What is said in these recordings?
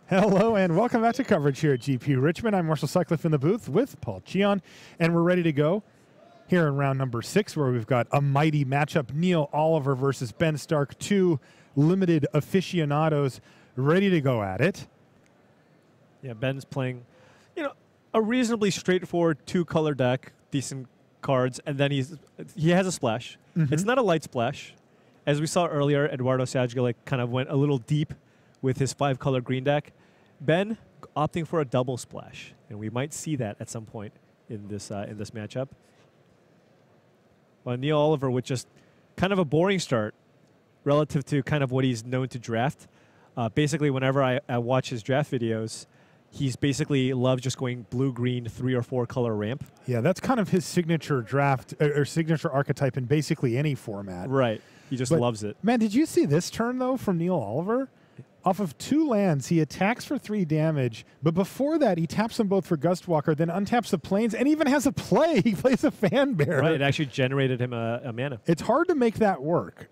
Hello and welcome back to coverage here at GP Richmond. I'm Marshall Sutcliffe in the booth with Paul Cheon, and we're ready to go here in round number 6, where we've got a mighty matchup. Neil Oliver versus Ben Stark, two limited aficionados ready to go at it. Yeah, Ben's playing, a reasonably straightforward two-color deck, decent cards, and then he has a splash. It's not a light splash. As we saw earlier, Eduardo Sajgalik kind of went a little deep with his 5-color green deck. Ben opting for a double splash, and we might see that at some point in this matchup. Well, Neil Oliver with just kind of a boring start relative to kind of what he's known to draft. Basically, whenever I watch his draft videos, he's basically loves just going blue-green 3 or 4 color ramp. Yeah, that's kind of his signature draft or signature archetype in basically any format. Right. He just loves it. Man, did you see this turn, though, from Neil Oliver? Off of 2 lands, he attacks for 3 damage, but before that, he taps them both for Gustwalker, then untaps the plains, and even has a play. He plays a Fan Bear. Right, it actually generated him a mana. It's hard to make that work.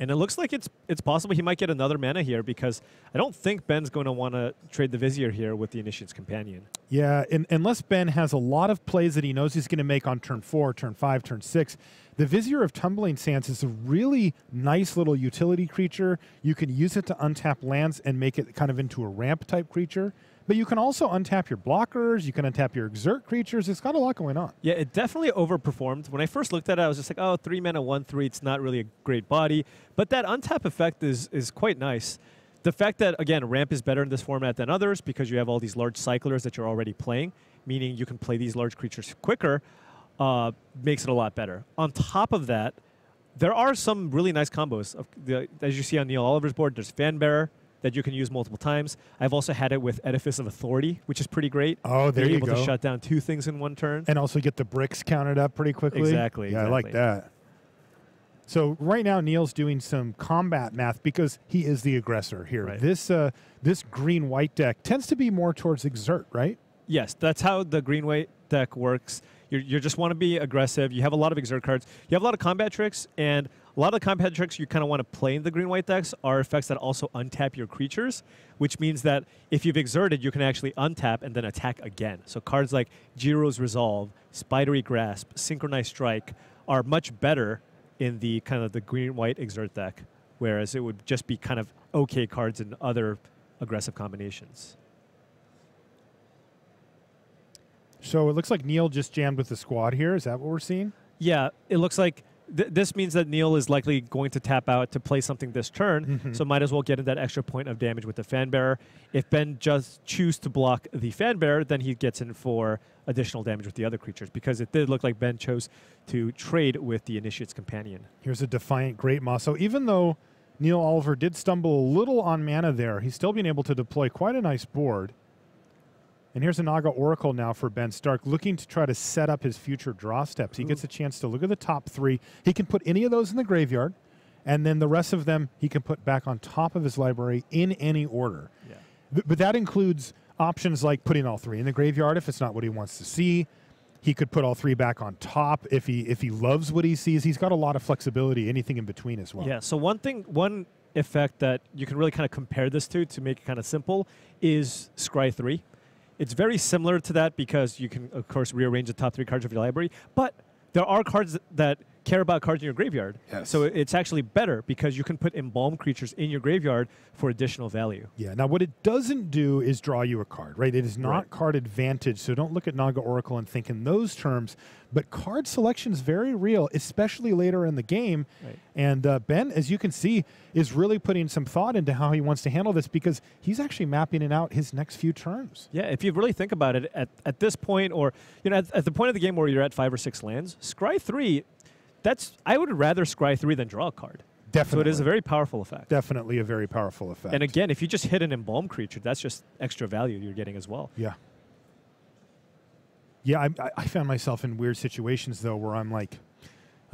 And it looks like it's possible he might get another mana here, because I don't think Ben's going to want to trade the Vizier here with the Initiate's Companion. Yeah, unless Ben has a lot of plays that he knows he's going to make on turn 4, turn 5, turn 6. The Vizier of Tumbling Sands is a really nice little utility creature. You can use it to untap lands and make it kind of into a ramp-type creature. But you can also untap your blockers. You can untap your exert creatures. It's got a lot going on. Yeah, it definitely overperformed. When I first looked at it, I was just like, oh, 3 mana, 1/3. It's not really a great body. But that untap effect is quite nice. The fact that, again, ramp is better in this format than others because you have all these large cyclers that you're already playing, meaning you can play these large creatures quicker, makes it a lot better. On top of that, there are some really nice combos. As you see on Neil Oliver's board, there's Fan Bearer that you can use multiple times. I've also had it with Edifice of Authority, which is pretty great. Oh, there you go. You're able to shut down 2 things in one turn. And also get the bricks counted up pretty quickly. Exactly. Yeah, I like that. So right now, Neil's doing some combat math because he is the aggressor here. Right. This green-white deck tends to be more towards exert, right? Yes, that's how the green-white deck works. You just want to be aggressive. You have a lot of exert cards. You have a lot of combat tricks, and a lot of the combat tricks you kind of want to play in the green-white decks are effects that also untap your creatures, which means that if you've exerted, you can actually untap and then attack again. So cards like Jiro's Resolve, Spidery Grasp, Synchronized Strike are much better in the kind of the green-white exert deck, whereas it would just be kind of okay cards in other aggressive combinations. So it looks like Neil just jammed with the squad here. Is that what we're seeing? Yeah, it looks like this means that Neil is likely going to tap out to play something this turn, so might as well get in that extra point of damage with the Fan Bearer. If Ben just chooses to block the Fan Bearer, then he gets in for additional damage with the other creatures, because it did look like Ben chose to trade with the Initiate's Companion. Here's a Defiant Great Maw. So even though Neil Oliver did stumble a little on mana there, he's still been able to deploy quite a nice board. And here's a Naga Oracle now for Ben Stark, looking to try to set up his future draw steps. He gets a chance to look at the top 3. He can put any of those in the graveyard, and then the rest of them he can put back on top of his library in any order. Yeah. But that includes options like putting all 3 in the graveyard if it's not what he wants to see. He could put all 3 back on top if he loves what he sees. He's got a lot of flexibility, anything in between as well. Yeah, so one effect that you can really kind of compare this to make it kind of simple is Scry 3. It's very similar to that because you can, of course, rearrange the top 3 cards of your library, but there are cards that care about cards in your graveyard. Yes. So it's actually better because you can put embalm creatures in your graveyard for additional value. Yeah. Now, what it doesn't do is draw you a card, right? It is not card advantage, so don't look at Naga Oracle and think in those terms. But card selection is very real, especially later in the game. Right. And Ben, as you can see, is really putting some thought into how he wants to handle this because he's actually mapping it out his next few turns. Yeah, if you really think about it, at this point, or at the point of the game where you're at 5 or 6 lands, Scry 3, I would rather Scry 3 than draw a card. Definitely. So it is a very powerful effect. Definitely a very powerful effect. And again, if you just hit an embalm creature, that's just extra value you're getting as well. Yeah. Yeah, I found myself in weird situations, though, where I'm like,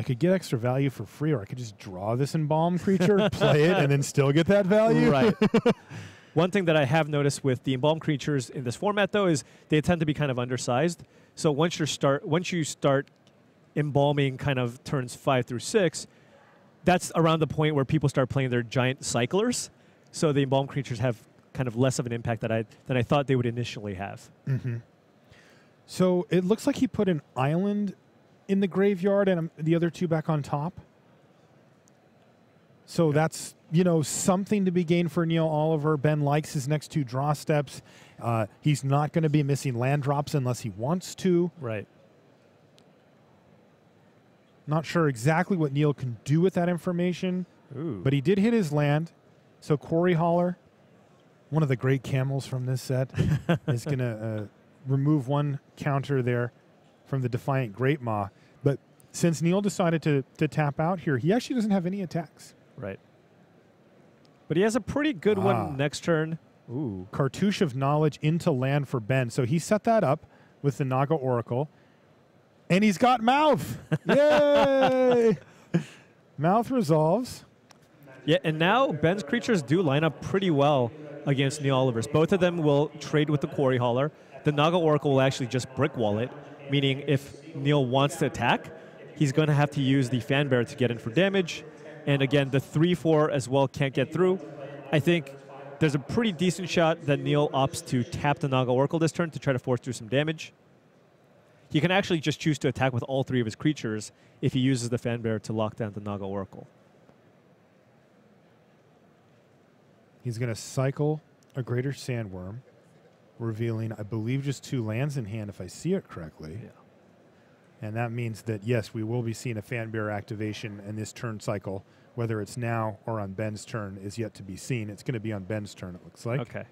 I could get extra value for free, or I could just draw this embalm creature, play it, and then still get that value. Right. One thing that I have noticed with the embalm creatures in this format, though, is they tend to be kind of undersized. So once you start embalming kind of turns 5 through 6, that's around the point where people start playing their giant cyclers. So the embalm creatures have kind of less of an impact than I thought they would initially have. Mm-hmm. So it looks like he put an island in the graveyard and the other two back on top. So that's, something to be gained for Neil Oliver. Ben likes his next two draw steps. He's not going to be missing land drops unless he wants to. Right. Not sure exactly what Neil can do with that information. Ooh. But he did hit his land. So Quarry Hauler, one of the great camels from this set, is going to remove one counter there from the Defiant Great Maw. But since Neil decided to tap out here, he actually doesn't have any attacks. Right. But he has a pretty good one next turn. Ooh. Cartouche of Knowledge into land for Ben. So he set that up with the Naga Oracle. And he's got Mouth. Yay! Mouth resolves. Yeah, and now Ben's creatures do line up pretty well against Neil Oliver's. Both of them will trade with the Quarry Hauler. The Naga Oracle will actually just brick wall it, meaning if Neil wants to attack, he's going to have to use the Fanbearer to get in for damage. And again, the 3/4 as well can't get through. I think there's a pretty decent shot that Neil opts to tap the Naga Oracle this turn to try to force through some damage. He can actually just choose to attack with all three of his creatures if he uses the Fanbearer to lock down the Naga Oracle. He's going to cycle a Greater Sandworm, revealing, I believe, just 2 lands in hand, if I see it correctly. Yeah. And that means that, yes, we will be seeing a Fanbearer activation in this turn cycle. Whether it's now or on Ben's turn is yet to be seen. It's going to be on Ben's turn, it looks like. Okay.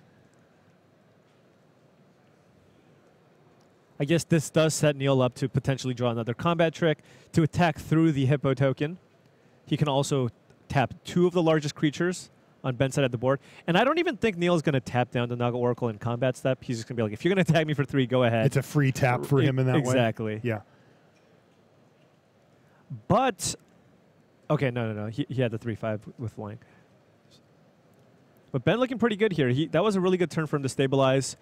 I guess this does set Neil up to potentially draw another combat trick to attack through the Hippo token. He can also tap 2 of the largest creatures on Ben's side of the board. And I don't even think Neil's going to tap down the Naga Oracle in combat step. He's just going to be like, if you're going to attack me for 3, go ahead. It's a free tap for him in that way. Exactly. Yeah. But, okay, no. He had the 3/5 with flying. But Ben looking pretty good here. That was a really good turn for him to stabilize.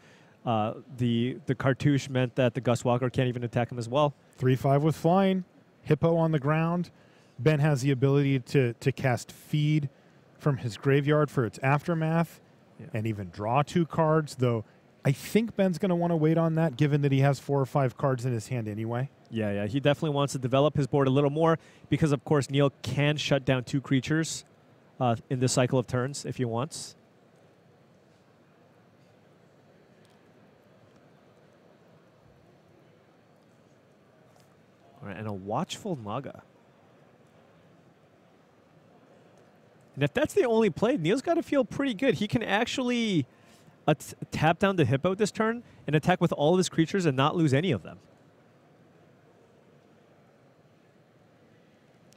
The Cartouche meant that the Gustwalker can't even attack him as well. 3/5 with flying. Hippo on the ground. Ben has the ability to cast Feed from his graveyard for its aftermath and even draw 2 cards, though I think Ben's going to want to wait on that given that he has 4 or 5 cards in his hand anyway. Yeah. He definitely wants to develop his board a little more because, of course, Neil can shut down 2 creatures in this cycle of turns if he wants. All right, and a Watchful Naga. And if that's the only play, Neil's got to feel pretty good. He can actually tap down the Hippo this turn and attack with all of his creatures and not lose any of them.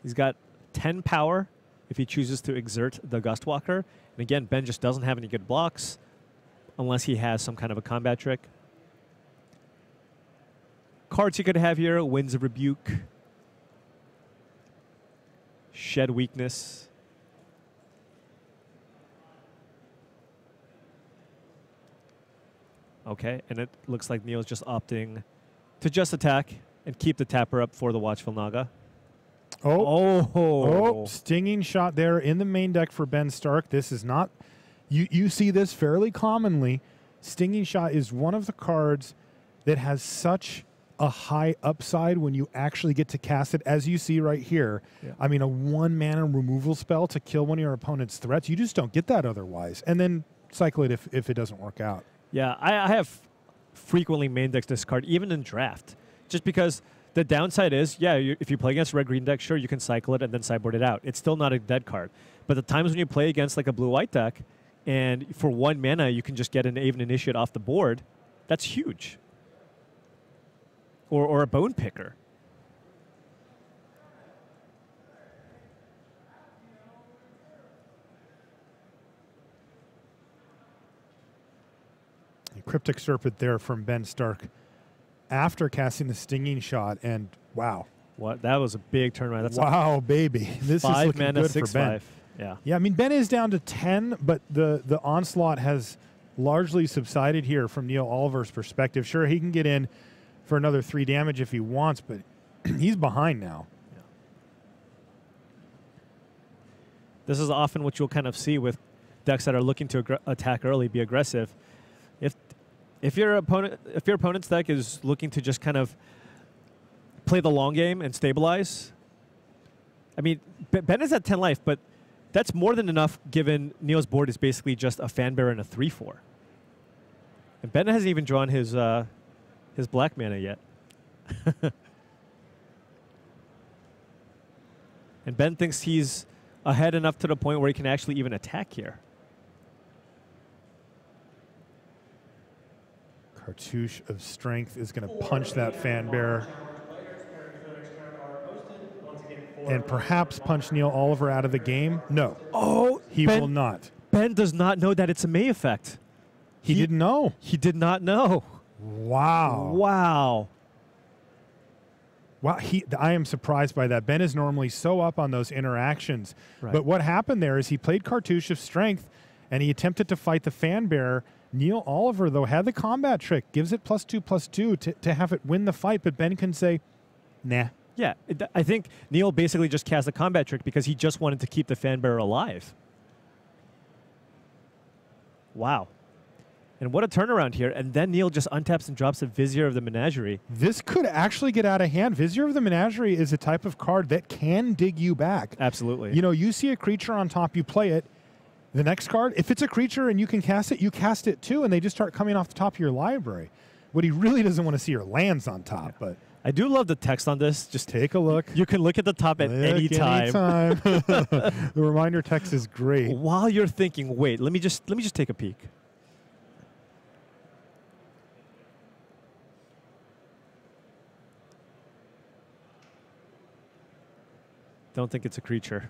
He's got 10 power if he chooses to exert the Gustwalker. And again, Ben just doesn't have any good blocks unless he has some kind of a combat trick. Cards he could have here: Winds of Rebuke, Shed Weakness. Okay, and it looks like Neil's just opting to just attack and keep the tapper up for the Watchful Naga. Oh, stinging shot there in the main deck for Ben Stark. This is not, you see this fairly commonly. Stinging shot is one of the cards that has such a high upside when you actually get to cast it, as you see right here. Yeah. I mean, a 1-mana removal spell to kill one of your opponent's threats. You just don't get that otherwise. And then cycle it if it doesn't work out. Yeah, I have frequently main decks this card, even in draft, just because the downside is, if you play against a red-green deck, sure, you can cycle it and then sideboard it out. It's still not a dead card. But the times when you play against like a blue-white deck, and for 1 mana you can just get an Aven Initiate off the board, that's huge. Or a Bone Picker. Cryptic Serpent there from Ben Stark after casting the Stinging Shot, and wow. What? That was a big turnaround. That's wow, baby. This is looking mana, good 6/5. for Ben. Yeah. Yeah, I mean, Ben is down to 10, but the onslaught has largely subsided here from Neil Oliver's perspective. Sure, he can get in for another 3 damage if he wants, but he's behind now. Yeah. This is often what you'll kind of see with decks that are looking to attack early, be aggressive. If your opponent's deck is looking to just kind of play the long game and stabilize, I mean, Ben is at 10 life, but that's more than enough given Neil's board is basically just a Fanbearer and a 3/4. And Ben hasn't even drawn his black mana yet. And Ben thinks he's ahead enough to the point where he can actually even attack here. Cartouche of Strength is going to punch that Fanbearer. And perhaps punch Neil Oliver out of the game? No. Oh, he will not. Ben does not know that it's a May effect. He didn't know. He did not know. Wow. Wow. Wow. I am surprised by that. Ben is normally so up on those interactions. Right. But what happened there is he played Cartouche of Strength, and he attempted to fight the Fanbearer. Neil Oliver, though, had the combat trick, gives it +2/+2 to have it win the fight, but Ben can say, nah. Yeah, I think Neil basically just cast a combat trick because he just wanted to keep the Fanbearer alive. Wow. And what a turnaround here. And then Neil just untaps and drops a Vizier of the Menagerie. This could actually get out of hand. Vizier of the Menagerie is a type of card that can dig you back. Absolutely. You know, you see a creature on top, you play it. The next card, if it's a creature and you can cast it, you cast it too, and they just start coming off the top of your library. What he really doesn't want to see are lands on top, but I do love the text on this. Just take a look. You can look at the top at any time. The reminder text is great. While you're thinking, wait, let me just take a peek. Don't think it's a creature.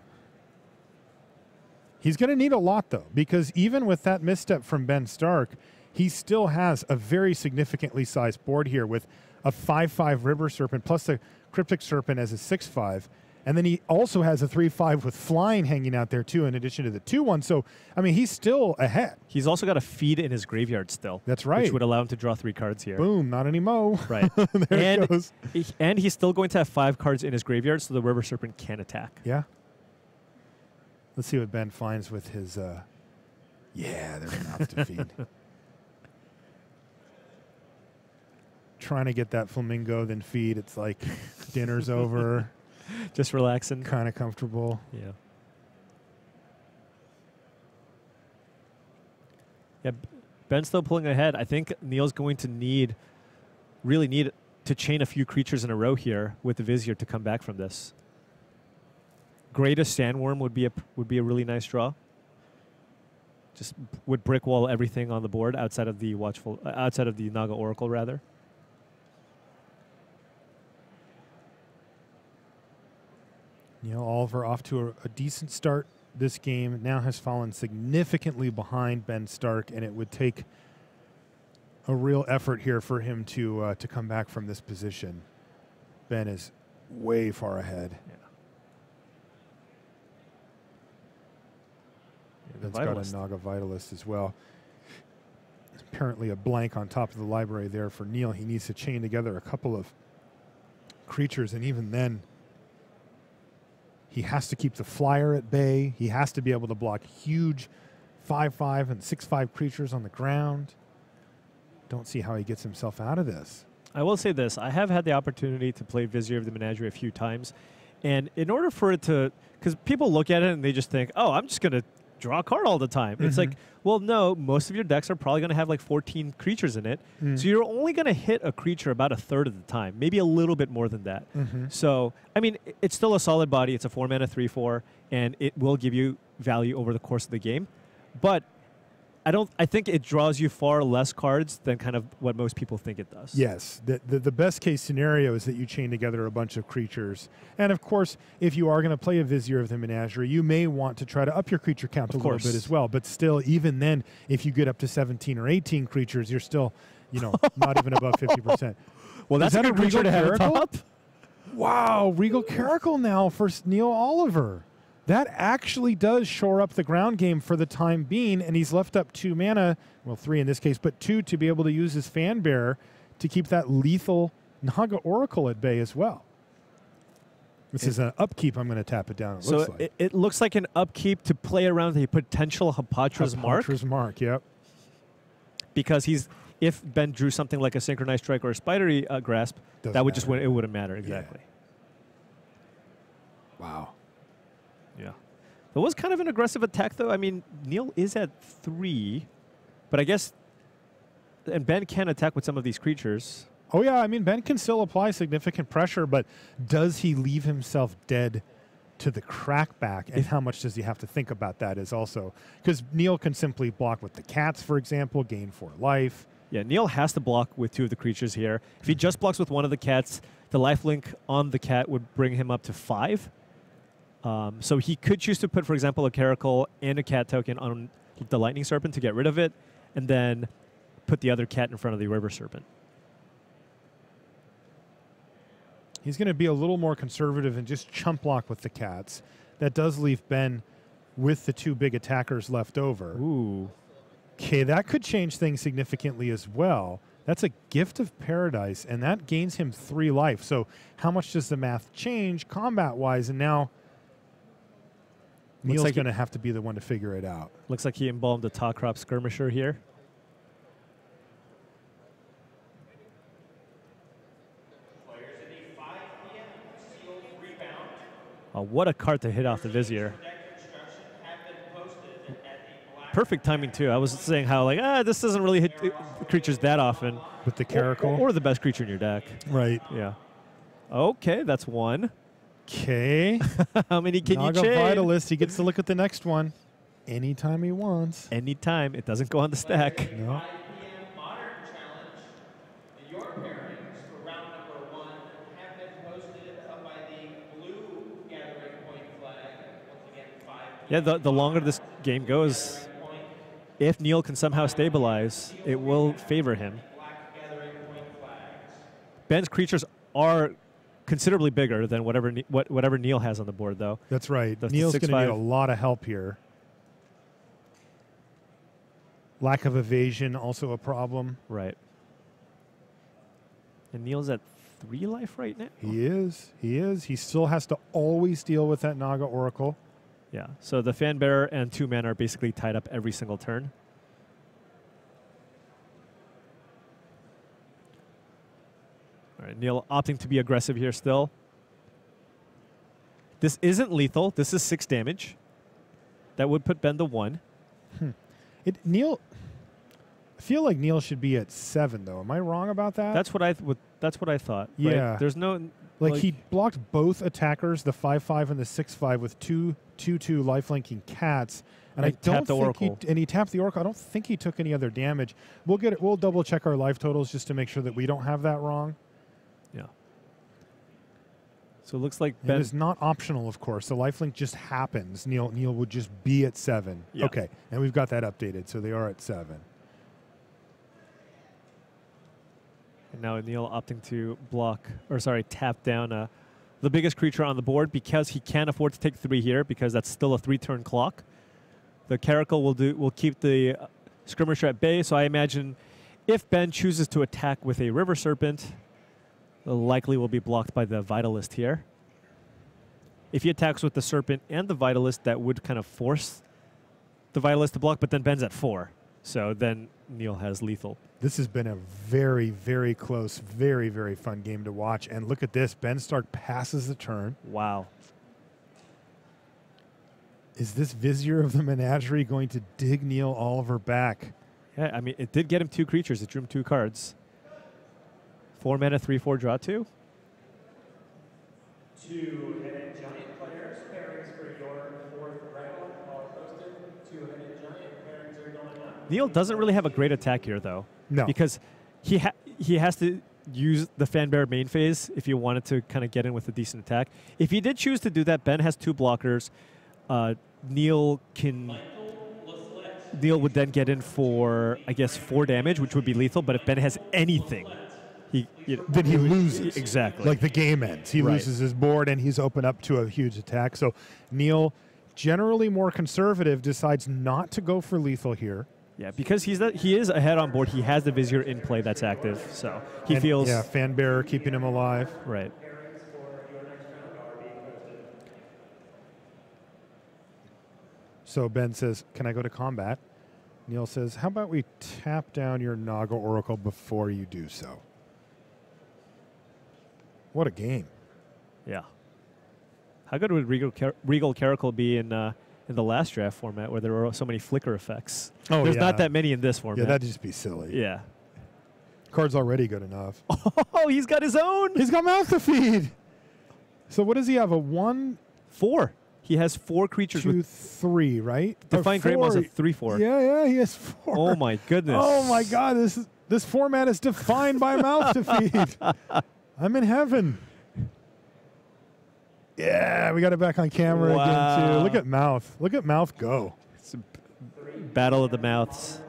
He's going to need a lot, though, because even with that misstep from Ben Stark, he still has a very significantly sized board here with a 5/5 River Serpent plus the Cryptic Serpent as a 6/5. And then he also has a 3/5 with Flying hanging out there, too, in addition to the 2/1. So, I mean, he's still ahead. He's also got a feed in his graveyard still. That's right. Which would allow him to draw 3 cards here. Boom, not anymore. Right. There it goes. And he's still going to have 5 cards in his graveyard, so the River Serpent can attack. Yeah. Let's see what Ben finds with his, yeah, there's a mouth to feed. Trying to get that flamingo, then feed. It's like dinner's over. Just relaxing. Kind of comfortable. Yeah. Yeah, Ben's still pulling ahead. I think Neil's going to really need to chain a few creatures in a row here with the Vizier to come back from this. Greatest Sandworm would be a really nice draw. Just would brick wall everything on the board outside of the Naga Oracle rather. Neil Oliver off to a decent start this game. Now has fallen significantly behind Ben Stark, and it would take a real effort here for him to come back from this position. Ben is way far ahead. Yeah. Ben's got a Naga Vitalist as well. Apparently a blank on top of the library there for Neil. He needs to chain together a couple of creatures, and even then, he has to keep the flyer at bay. He has to be able to block huge 5/5 and 6/5 creatures on the ground. Don't see how he gets himself out of this. I will say this. I have had the opportunity to play Vizier of the Menagerie a few times. And in order for it to, because people look at it and they just think, oh, I'm just going to draw a card all the time. It's like, well, no, most of your decks are probably going to have like 14 creatures in it. So you're only going to hit a creature about a third of the time, maybe a little bit more than that. So, I mean, it's still a solid body. It's a 4-mana 3/4, and it will give you value over the course of the game. But I think it draws you far less cards than kind of what most people think it does. Yes. The best case scenario is that you chain together a bunch of creatures. And, of course, if you are going to play a Vizier of the Menagerie, you may want to try to up your creature count a little bit as well. But still, even then, if you get up to 17 or 18 creatures, you're still, you know, not even above 50%. Well, that's a good creature to have on top. Wow, Regal Caracal now for Neil Oliver. That actually does shore up the ground game for the time being, and he's left up 2 mana, well, 3 in this case, but 2 to be able to use his Fanbearer to keep that lethal Naga Oracle at bay as well. This is an upkeep. I'm going to tap it down. It So looks like. it looks like an upkeep to play around the potential Hapatra's mark. Hapatra's mark, yep. Because if Ben drew something like a synchronized strike or a spidery grasp, Doesn't that would just matter. win. It wouldn't matter exactly. Wow. Yeah. It was kind of an aggressive attack, though. I mean, Neil is at 3, but I guess, and Ben can attack with some of these creatures. Oh, yeah, I mean, Ben can still apply significant pressure, but does he leave himself dead to the crackback? And how much does he have to think about that is also... Because Neil can simply block with the cats, for example, gain 4 life. Yeah, Neil has to block with 2 of the creatures here. If he just blocks with one of the cats, the lifelink on the cat would bring him up to 5. So he could choose to put, for example, a Caracal and a cat token on the Lightning Serpent to get rid of it, and then put the other cat in front of the River Serpent. He's going to be a little more conservative and just chump block with the cats. That does leave Ben with the 2 big attackers left over. Ooh. Okay, that could change things significantly as well. That's a Gift of Paradise, and that gains him 3 life. So how much does the math change combat-wise? And now Neil's like going to have to be the one to figure it out. Looks like he embalmed a Tawcrop Skirmisher here. What a card to hit off the Vizier. Perfect timing, too. I was saying how, like, this doesn't really hit creatures that often. With the Caracal? Or the best creature in your deck. Right. Yeah. Okay, that's 1. Okay. How many can Naga you chain? Vitalist, he gets to look at the next one anytime he wants. Anytime. It doesn't go on the stack. No. Yeah, the longer this game goes, if Neil can somehow stabilize, it will favor him. Ben's creatures are considerably bigger than whatever Neil has on the board, though. That's right. The Neil's going to 6/5. need a lot of help here. Lack of evasion, also a problem. Right. And Neil's at 3 life right now? He is. He is. He still has to always deal with that Naga Oracle. Yeah, so the Fan Bearer and 2 mana are basically tied up every single turn. All right, Neil opting to be aggressive here still. This isn't lethal. This is 6 damage. That would put Ben to 1. Neil, I feel like Neil should be at 7, though. Am I wrong about that? That's what I thought. Yeah. Right? There's no... Like he blocked both attackers, the 5/5 and the 6/5, with 2/2 lifelinking cats, and I don't tapped the think Oracle. he tapped the Oracle. I don't think he took any other damage. We'll double check our life totals just to make sure that we don't have that wrong. Yeah. So it looks like It Ben... is not optional, of course. The lifelink just happens. Neil would just be at 7. Yeah. Okay, and we've got that updated, so they are at 7. And now Neil opting to tap down the biggest creature on the board because he can't afford to take 3 here because that's still a 3-turn clock. The Caracal will keep the Skirmisher at bay, so I imagine if Ben chooses to attack with a River Serpent, likely will be blocked by the Vitalist here. If he attacks with the Serpent and the Vitalist, that would kind of force the Vitalist to block, but then Ben's at 4. So then Neil has lethal. This has been a very, very close, very, very fun game to watch. And look at this. Ben Stark passes the turn. Wow. Is this Vizier of the Menagerie going to dig Neil Oliver back? Yeah, I mean, it did get him 2 creatures. It drew him 2 cards. 4 mana, 3/4, draw 2. 2-headed giant players. Pairings for your 4th round are posted. 2-headed giant pairings are going up. Neil doesn't really have a great attack here, though. No. Because he has to use the Fanbear main phase if you wanted to kind of get in with a decent attack. If he did choose to do that, Ben has 2 blockers. Neil would then get in for, I guess, 4 damage, which would be lethal. But if Ben has anything, then he loses. Exactly. Like the game ends. He Right. loses his board and he's open up to a huge attack. So Neil, generally more conservative, decides not to go for lethal here. Yeah, because he is ahead on board. He has the Vizier in play that's active, so he feels... Yeah, Fanbearer keeping him alive. Right. Pairings for your next round are being So Ben says, can I go to combat? Neil says, how about we tap down your Naga Oracle before you do so? What a game. Yeah. How good would Regal Caracal be in the last draft format where there were so many flicker effects? Oh, There's yeah. not that many in this format. Yeah, that'd just be silly. Yeah. Card's already good enough. Oh, he's got his own. He's got mouth to feed. So what does he have? A 1, 4. He has 4 creatures 2, with 3, right? Defined Great Monster 3/4. Yeah, he has 4. Oh my goodness. Oh my God, this format is defined by mouth to feed. I'm in heaven. Yeah, we got it back on camera again too. Look at mouth. Look at mouth go. It's a battle of the mouths.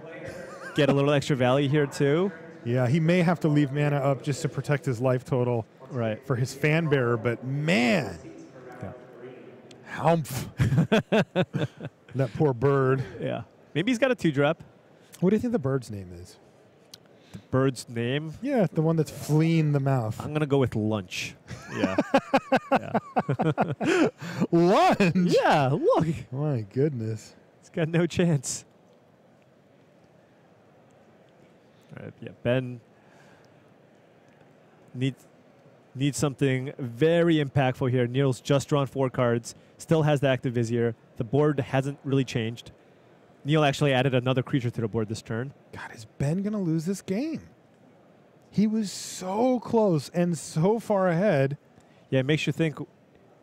Get a little extra value here too. Yeah, he may have to leave mana up just to protect his life total Right. for his fan bearer, but man, humph. That poor bird. Yeah. Maybe he's got a 2-drop. What do you think the bird's name is? The bird's name? Yeah, the one that's fleeing the mouth. I'm going to go with lunch. Yeah. Lunch? Yeah, look. My goodness. He's got no chance. All right, yeah, Ben needs something very impactful here. Neil's just drawn 4 cards, still has the active Vizier. The board hasn't really changed. Neil actually added another creature to the board this turn. God, is Ben going to lose this game? He was so close and so far ahead. Yeah, it makes you think,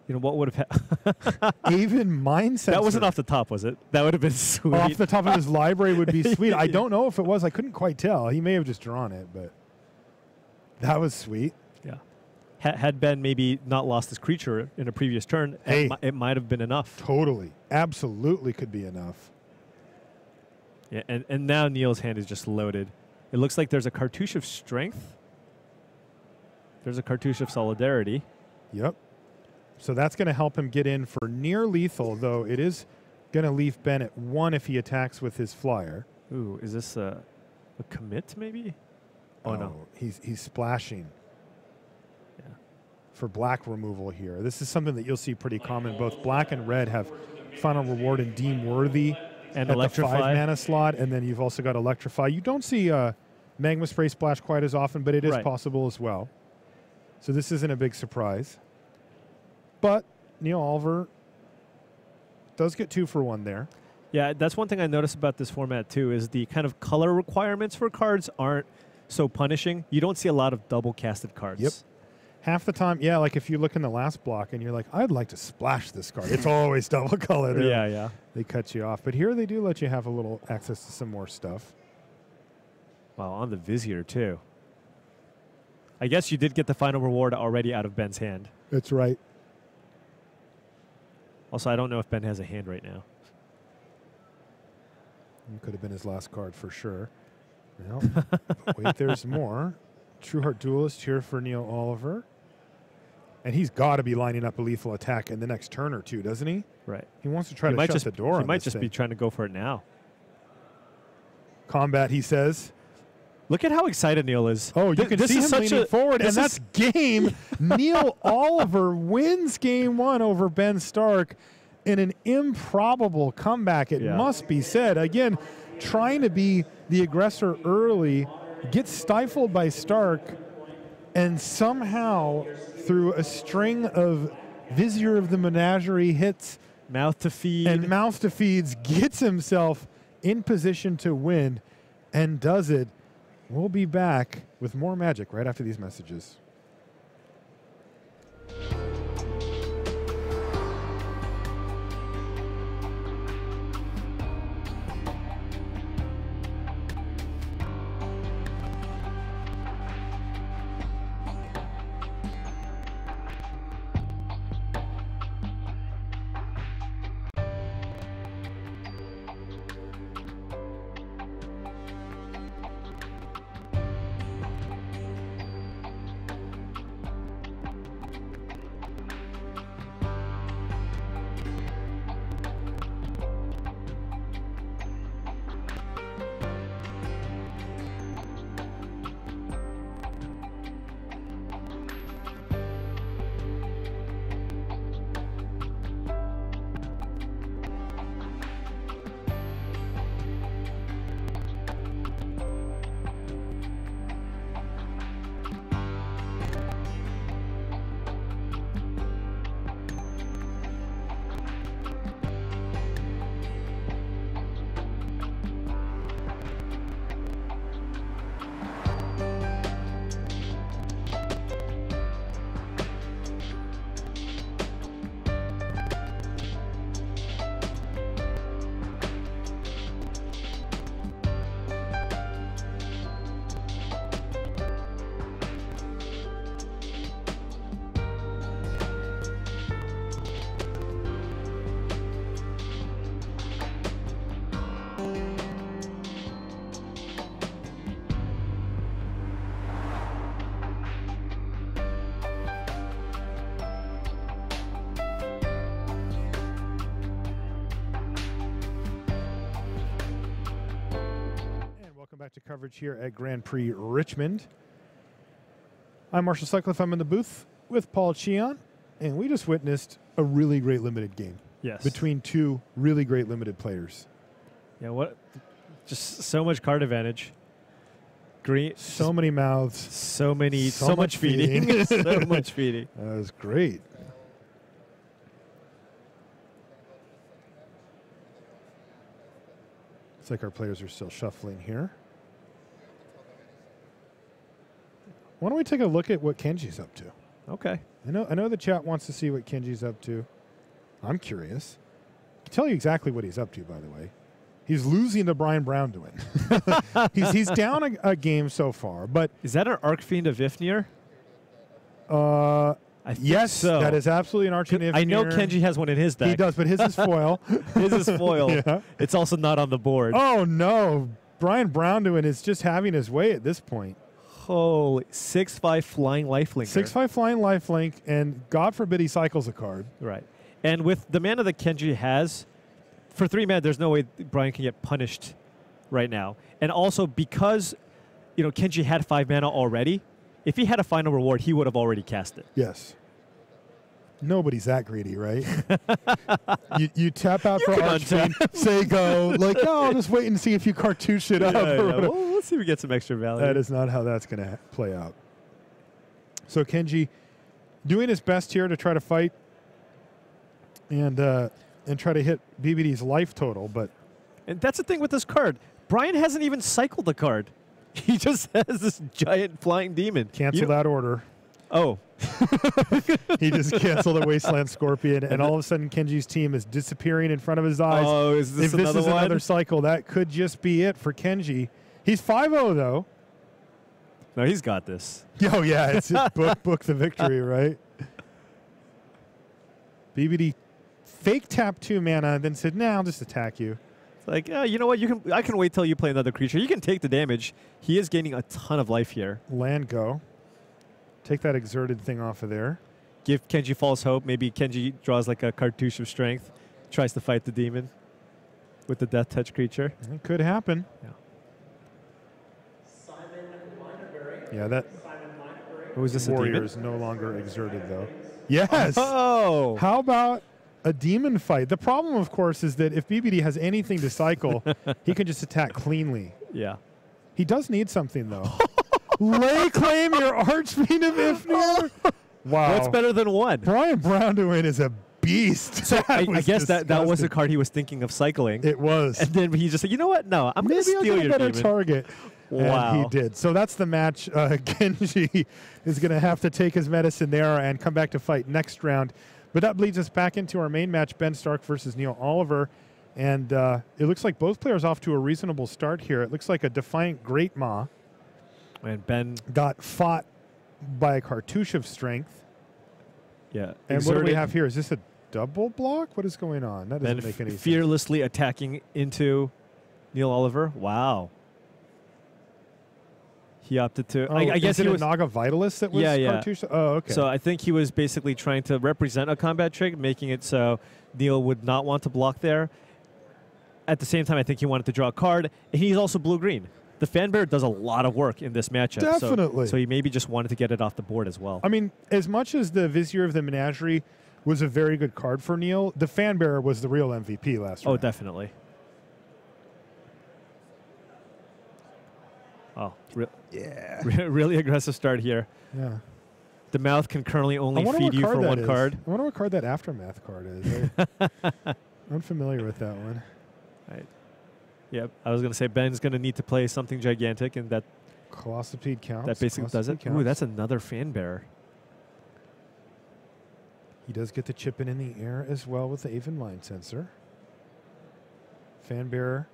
what would have Even mindset. That wasn't off the top, was it? That would have been sweet. Off the top of his library would be sweet. I don't know if it was. I couldn't quite tell. He may have just drawn it, but that was sweet. Yeah. Had Ben maybe not lost his creature in a previous turn, Hey. it might have been enough. Totally. Absolutely could be enough. Yeah, and now Neil's hand is just loaded. It looks like there's a Cartouche of Strength. There's a Cartouche of Solidarity. Yep. So that's going to help him get in for near lethal, though it is going to leave Ben at 1 if he attacks with his flyer. Ooh, is this a commit maybe? Oh, no. He's splashing. Yeah. For black removal here. This is something that you'll see pretty common. Both black and red have final reward and deem worthy And at Electrify. the 5 mana slot, and then you've also got Electrify. You don't see Magma Spray Splash quite as often, but it is Right. possible as well. So this isn't a big surprise. But Neil Oliver does get 2 for 1 there. Yeah, that's one thing I noticed about this format too, is the kind of color requirements for cards aren't so punishing. You don't see a lot of double casted cards. Yep. Half the time, yeah, like if you look in the last block and you're like, I'd like to splash this card. It's always double color. Yeah. They cut you off. But here they do let you have a little access to some more stuff. Wow, on the Vizier too. I guess you did get the final reward already out of Ben's hand. That's right. Also, I don't know if Ben has a hand right now. Could have been his last card for sure. Well, but wait, there's more. True Heart Duelist here for Neil Oliver. And he's got to be lining up a lethal attack in the next turn or two, doesn't he? Right. He wants to try to shut the door on He might this just be thing. trying to go for it now. Combat, he says. Look at how excited Neil is. Oh, you can This see is him such leaning a- forward, and this that's game. Neil Oliver wins game 1 over Ben Stark in an improbable comeback, it Yeah. must be said. Again, trying to be the aggressor early, gets stifled by Stark, and somehow, through a string of Vizier of the Menagerie hits Mouth to feed. and mouth to feeds, gets himself in position to win, and does it. We'll be back with more Magic right after these messages. back to coverage here at Grand Prix Richmond. I'm Marshall Sutcliffe. I'm in the booth with Paul Cheon, and we just witnessed a really great limited game. Yes. Between two really great limited players. Yeah, what? Just so much card advantage. Green. So many mouths. So So much much feeding. feeding. So much feeding. That was great. Looks like our players are still shuffling here. Why don't we take a look at what Kenji's up to? Okay. I know the chat wants to see what Kenji's up to. I'm curious. I can tell you exactly what he's up to, by the way. He's losing to Brian Brown to win. he's down a game so far, but Is that an Arc Fiend of Ifnir? I think yes, so. that is absolutely an Archon. I know Kenji has one in his deck. He does, but his is foil. His is foil. Yeah. It's also not on the board. Oh no, Brian Brown doing is just having his way at this point. Holy 6/5 flying lifelink. 6/5 flying lifelink, and God forbid he cycles a card. Right. And with the mana that Kenji has, for 3 mana, there's no way Brian can get punished right now. And also because, Kenji had 5 mana already, if he had a final reward, he would have already cast it. Yes. Nobody's that greedy, right? you tap out for can Archfiend, say go, like, oh, I'll just wait and see if you cartouche it up. or whatever. Well, let's see if we get some extra value. That is not how that's going to play out. So Kenji doing his best here to try to fight and try to hit BBD's life total, but And that's the thing with this card. Brian hasn't even cycled the card. He just has this giant flying demon. cancel that order. Oh. He just canceled a Wasteland Scorpion, and all of a sudden Kenji's team is disappearing in front of his eyes. Oh, is this if this another is one? another cycle, that could just be it for Kenji. He's 5-0, though. No, he's got this. Oh, yeah, it's book the victory, right? BBD fake tapped 2 mana and then said, nah, I'll just attack you. It's like, you know what? I can wait till you play another creature. You can take the damage. He is gaining a ton of life here. Land go. Take that exerted thing off of there. Give Kenji false hope. Maybe Kenji draws like a cartouche of strength, tries to fight the demon with the death touch creature. It could happen. Yeah. Simon Lineberry. Yeah, that Who is this, a warrior demon? is no longer exerted, though. Yes. Oh! How about a demon fight? The problem, of course, is that if BBD has anything to cycle, he can just attack cleanly. Yeah. He does need something, though. Lay claim your Archfiend of Ifnir? Wow. What's better than 1? Brian Browndoin is a beast. So I was guess that was disgusting. the card he was thinking of cycling. It was. And then he just said, you know what? No, I'm going to Maybe I'll steal get a your better demon. target. Wow. And he did. So that's the match. Genji is going to have to take his medicine there and come back to fight next round. But that leads us back into our main match, Ben Stark versus Neil Oliver. And it looks like both players off to a reasonable start here. It looks like a Defiant Great Maw And Ben, got fought by a Cartouche of Strength. yeah. And what do we exerted. have here? Is this a double block? What is going on? That doesn't Ben make any sense. fearlessly attacking into Neil Oliver. Wow. He opted to. Oh, I guess is it he a was. Naga Vitalist that was Yeah, yeah. Cartouche? Oh, okay. So I think he was basically trying to represent a combat trick, making it so Neil would not want to block there. At the same time, I think he wanted to draw a card. And he's also blue-green. The Fanbear does a lot of work in this matchup. Definitely. So he maybe just wanted to get it off the board as well. I mean, as much as the Vizier of the Menagerie was a very good card for Neil, the Fanbearer was the real MVP last Oh, round. definitely. Oh, Yeah. really aggressive start here. Yeah. The mouth can currently only I wonder feed what you card for that 1 is. card. I wonder what card that Aftermath card is. I'm familiar with that one. Right. Yep. I was going to say Ben's going to need to play something gigantic, and that Colossipede counts. basically does it. Colossipede Ooh, counts. that's another fan bearer. He does get the chipping in the air as well with the Aven Mind Sensor. Fanbearer.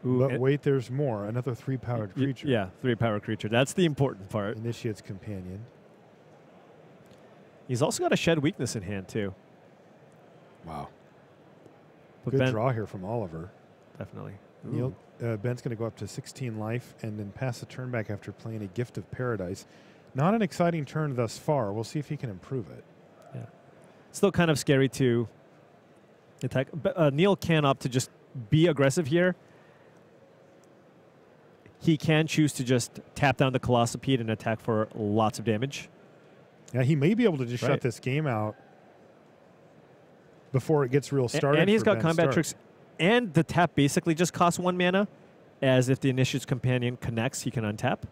Ooh, But and- wait, there's more. Another 3-powered creature. Yeah, 3-power creature. That's the important part. Initiate's Companion. He's also got a shed weakness in hand, too. Wow. But Good Ben, draw here from Oliver. definitely. Neil, Ben's going to go up to 16 life and then pass the turn back after playing a Gift of Paradise. Not an exciting turn thus far. We'll see if he can improve it. Yeah. Still kind of scary to attack. But, Neil can opt to just be aggressive here. he can choose to just tap down the Colossopede and attack for lots of damage. Yeah, he may be able to just shut this game out before it gets real started. And he's got Ben combat Stark. tricks. And the tap basically just costs 1 mana, as if the Initiate's Companion connects, he can untap.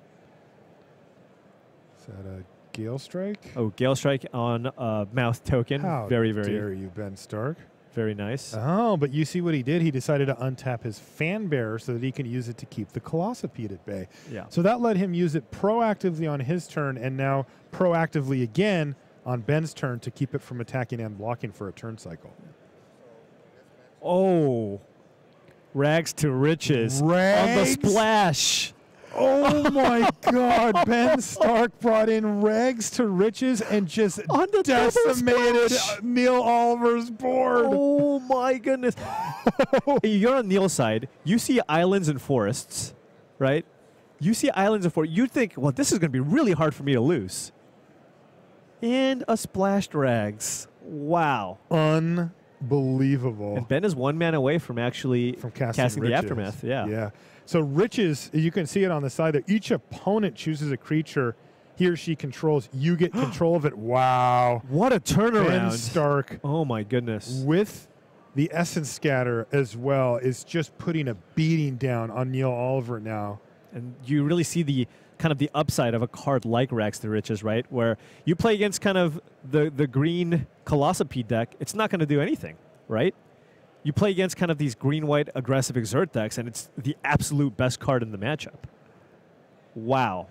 Is that a Gale Strike? Oh, Gale Strike on Mouth Token. How very dare you, Ben Stark? Very nice. Oh, but you see what he did? He decided to untap his Fan Bearer so that he can use it to keep the Colossopede at bay. Yeah. So that let him use it proactively on his turn, and now proactively again on Ben's turn to keep it from attacking and blocking for a turn cycle. Oh, rags to riches on the Rags? splash. Oh my God! Ben Stark brought in rags to riches and just On the double decimated splash. Neil Oliver's board. Oh my goodness! You're on Neil's side. You see islands and forests, right? You see islands and forests. You think, well, this is going to be really hard for me to lose. And a splashed rags. Wow. Unbelievable. And Ben is 1 mana away from actually casting the Riches. Aftermath. Yeah. Yeah. So Riches, you can see it on the side there. Each opponent chooses a creature he or she controls. You get control of it. Wow. What a turnaround. Ben Stark Oh my goodness. with the Essence Scatter as well is just putting a beating down on Neil Oliver now. And you really see the kind of the upside of a card like Rags to Riches, right? Where you play against kind of the green Colossopede deck, it's not going to do anything, right? You play against kind of these green-white aggressive Exert decks, and it's the absolute best card in the matchup. Wow.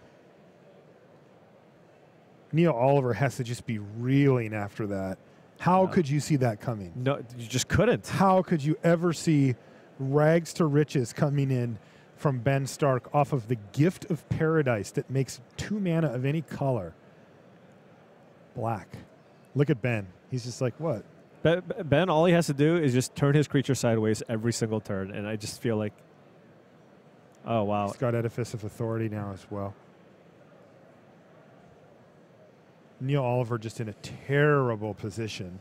Neil Oliver has to just be reeling after that. How could you see that coming? No, you just couldn't. How could you ever see Rags to Riches coming in from Ben Stark off of the Gift of Paradise that makes 2 mana of any color? Black. Look at Ben. He's just like, what? Ben, all he has to do is just turn his creature sideways every single turn, and I just feel like, oh, wow. He's got Edifice of Authority now as well. Neil Oliver just in a terrible position.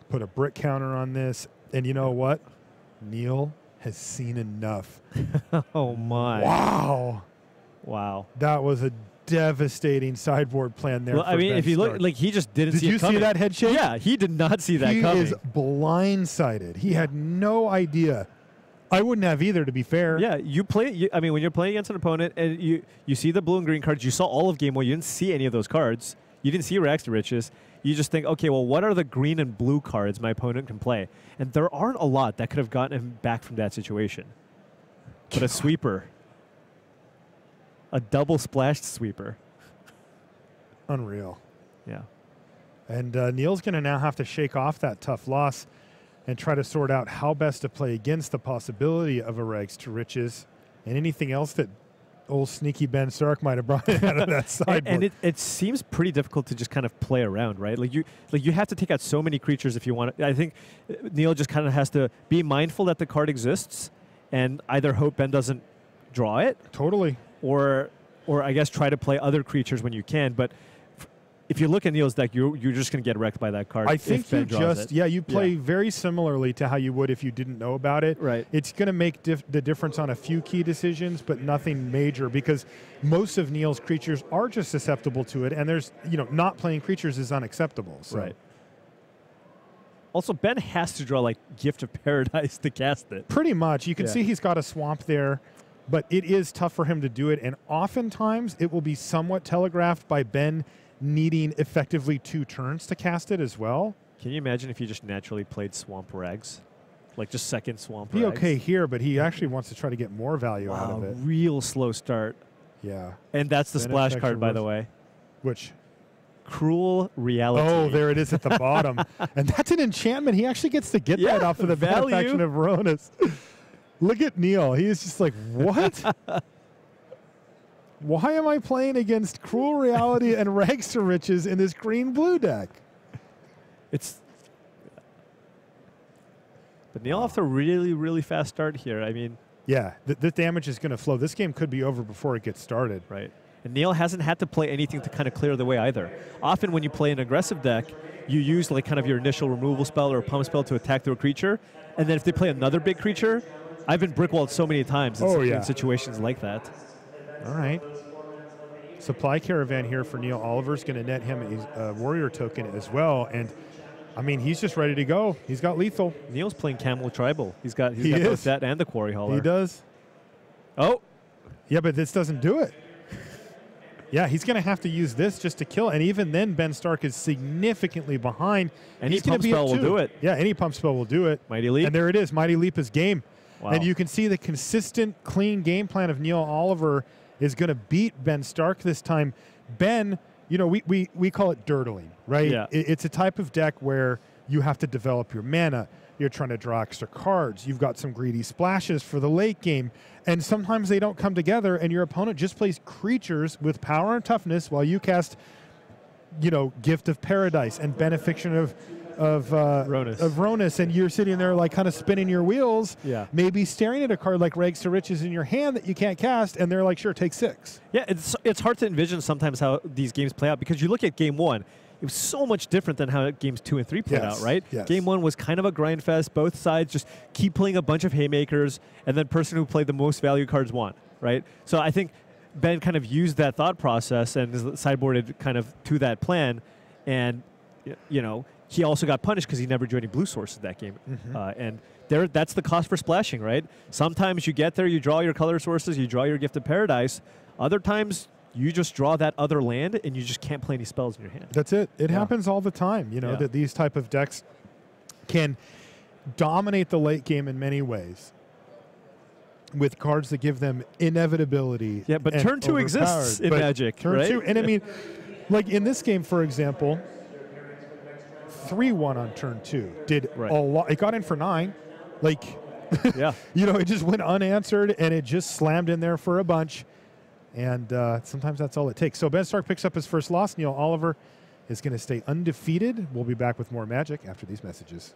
Put a brick counter on this, and you know what? Neil has seen enough. Oh, my. Wow. Wow. That was a devastating sideboard plan there. Well, for I mean, Ben if you Stark. look, like, he just didn't Did see you it coming. see that head shake? Yeah, he did not see that he coming. is blindsided. He had no idea. I wouldn't have either, to be fair. Yeah, you play. I mean, when you're playing against an opponent and you see the blue and green cards, you saw all of game one. You didn't see any of those cards. You didn't see Rags to Riches. You just think, okay, well, what are the green and blue cards my opponent can play? And there aren't a lot that could have gotten him back from that situation. But a sweeper, a double splashed sweeper. Unreal. Yeah. And Neil's going to now have to shake off that tough loss and try to sort out how best to play against the possibility of a Rags to Riches and anything else that old sneaky Ben Stark might have brought in out of that sideboard. And it seems pretty difficult to just kind of play around, right? Like you have to take out so many creatures if you want to. I think Neil just kind of has to be mindful that the card exists and either hope Ben doesn't draw it. Totally. Or I guess try to play other creatures when you can. But if you look at Neil's deck, you're just going to get wrecked by that card. I think if Ben you draws just, it. you play very similarly to how you would if you didn't know about it. Right. It's going to make the difference on a few key decisions, but nothing major because most of Neil's creatures are just susceptible to it. And there's, not playing creatures is unacceptable. So. Right. Also, Ben has to draw like Gift of Paradise to cast it. Pretty much. You can Yeah. see he's got a swamp there, but it is tough for him to do it. And oftentimes it will be somewhat telegraphed by Ben needing effectively 2 turns to cast it as well. Can you imagine if you just naturally played Swamp Rags? Like just second Swamp Be Rags? okay here, but he actually wants to try to get more value out of it. Real slow start. Yeah. And that's the splash Benefactor card, by the was- way. Which? Cruel Reality. Oh, there it is at the bottom. And that's an enchantment. He actually gets to get that Yeah, off of the value. Benefaction of Veronis. Look at Neil. He is just like, what? Why am I playing against Cruel Reality and Rags to Riches in this green-blue deck? But Neil off to a really, really fast start here. I mean, Yeah, this damage is going to flow. This game could be over before it gets started. right. And Neil hasn't had to play anything to kind of clear the way either. Often when you play an aggressive deck, you use like kind of your initial removal spell or a pump spell to attack through a creature. And then if they play another big creature, I've been brickwalled so many times in, Oh, in yeah. situations like that. All right. Supply Caravan here for Neil Oliver's going to net him a warrior token as well. And, I mean, he's just ready to go. He's got lethal. Neil's playing Camel Tribal. He's got He both is. that and the Quarry Hauler. He does. Oh, Yeah, but this doesn't do it. Yeah, he's going to have to use this just to kill. And even then, Ben Stark is significantly behind. Any He's gonna pump be at spell will 2. do it. Yeah, any pump spell will do it. Mighty Leap. And there it is. Mighty Leap is game. Wow. And you can see the consistent, clean game plan of Neil Oliver is going to beat Ben Stark this time. Ben, you know, we call it dirtling, right? Yeah. It's a type of deck where you have to develop your mana. You're trying to draw extra cards. You've got some greedy splashes for the late game. And sometimes they don't come together, and your opponent just plays creatures with power and toughness while you cast, you know, Gift of Paradise and Benefiction of Ronus, and you're sitting there like kind of spinning your wheels, Yeah. maybe staring at a card like Rags to Riches in your hand that you can't cast, and they're like, sure, take 6. Yeah, it's hard to envision sometimes how these games play out because you look at game 1, it was so much different than how games 2 and 3 played Yes, out, right? yes. Game 1 was kind of a grind fest. Both sides just keep playing a bunch of haymakers, and then person who played the most value cards won, right? So I think Ben kind of used that thought process and is sideboarded kind of to that plan, and you know he also got punished because he never drew any blue sources that game, and that's the cost for splashing, right? Sometimes you get there, you draw your color sources, you draw your Gift of Paradise. Other times you just draw that other land and you just can't play any spells in your hand. That's it. It Yeah. happens all the time, you know, Yeah. that these type of decks can dominate the late game in many ways with cards that give them inevitability. Yeah, but and turn 2 exists overpowered. in But Magic, Turn right? 2, and I mean, like in this game, for example, 3-1 on turn 2 did Right. a lot. It got in for 9. Like, Yeah. you know, it just went unanswered, and it just slammed in there for a bunch. And sometimes that's all it takes. So Ben Stark picks up his first loss. Neil Oliver is going to stay undefeated. We'll be back with more Magic after these messages.